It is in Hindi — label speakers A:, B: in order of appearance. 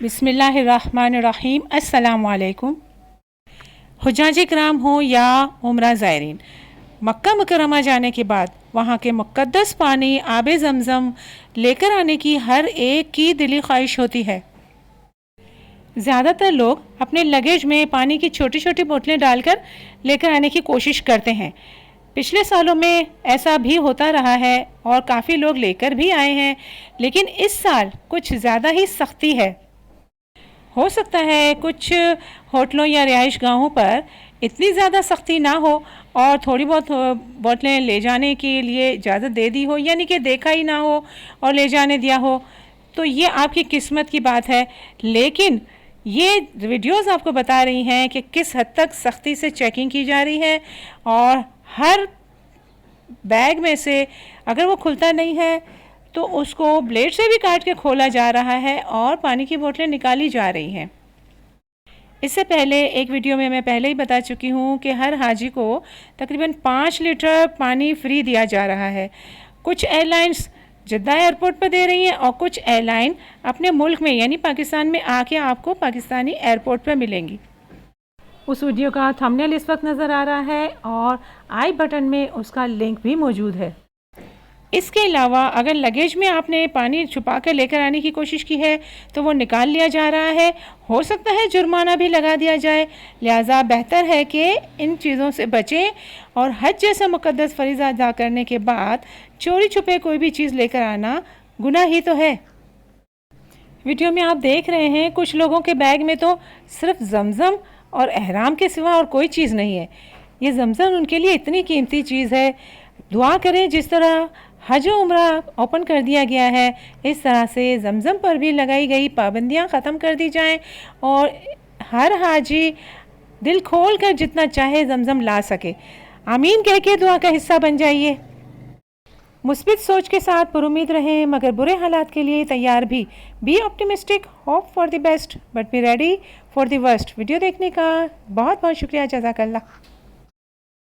A: बिस्मिल्लाहिर्रहमानिर्रहीम। अस्सलाम वालेकुम। हुज्जाज किराम हो या उम्रा ज़ायरीन, मक्का मुकर्रमा जाने के बाद वहाँ के मुक़द्दस पानी आबे ज़मज़म लेकर आने की हर एक की दिली ख्वाहिश होती है। ज़्यादातर लोग अपने लगेज में पानी की छोटी छोटी बोतलें डालकर लेकर आने की कोशिश करते हैं। पिछले सालों में ऐसा भी होता रहा है और काफ़ी लोग लेकर भी आए हैं, लेकिन इस साल कुछ ज़्यादा ही सख्ती है। हो सकता है कुछ होटलों या रिहाइश गाहों पर इतनी ज़्यादा सख्ती ना हो और थोड़ी बहुत बोतलें ले जाने के लिए इजाज़त दे दी हो, यानी कि देखा ही ना हो और ले जाने दिया हो, तो ये आपकी किस्मत की बात है। लेकिन ये वीडियोस आपको बता रही हैं कि किस हद तक सख्ती से चेकिंग की जा रही है और हर बैग में से अगर वो खुलता नहीं है तो उसको ब्लेड से भी काट के खोला जा रहा है और पानी की बोतलें निकाली जा रही हैं। इससे पहले एक वीडियो में मैं पहले ही बता चुकी हूँ कि हर हाजी को तकरीबन 5 लीटर पानी फ्री दिया जा रहा है। कुछ एयरलाइंस जद्दा एयरपोर्ट पर दे रही हैं और कुछ एयरलाइन अपने मुल्क में यानी पाकिस्तान में आके आपको पाकिस्तानी एयरपोर्ट पर मिलेंगी। उस वीडियो का थंबनेल इस वक्त नज़र आ रहा है और आई बटन में उसका लिंक भी मौजूद है। इसके अलावा अगर लगेज में आपने पानी छुपा कर लेकर आने की कोशिश की है तो वो निकाल लिया जा रहा है। हो सकता है जुर्माना भी लगा दिया जाए। लिहाजा बेहतर है कि इन चीज़ों से बचें और हज जैसा मुक़द्दस फ़रीज़ा अदा करने के बाद चोरी छुपे कोई भी चीज़ लेकर आना गुनाह ही तो है। वीडियो में आप देख रहे हैं कुछ लोगों के बैग में तो सिर्फ ज़मज़म और एहराम के सिवा और कोई चीज़ नहीं है। ये ज़मज़म उनके लिए इतनी कीमती चीज़ है। दुआ करें जिस तरह हज उम्रा ओपन कर दिया गया है, इस तरह से ज़मज़म पर भी लगाई गई पाबंदियां ख़त्म कर दी जाएं और हर हाजी दिल खोल कर जितना चाहे ज़मज़म ला सके। आमीन कह के दुआ का हिस्सा बन जाइए। मुस्बित सोच के साथ पुरुमीद रहें मगर बुरे हालात के लिए तैयार भी। Be optimistic, hope for the best but be ready for the worst. Video देखने का बहुत बहुत शुक्रिया। जज़ाकल्लाह।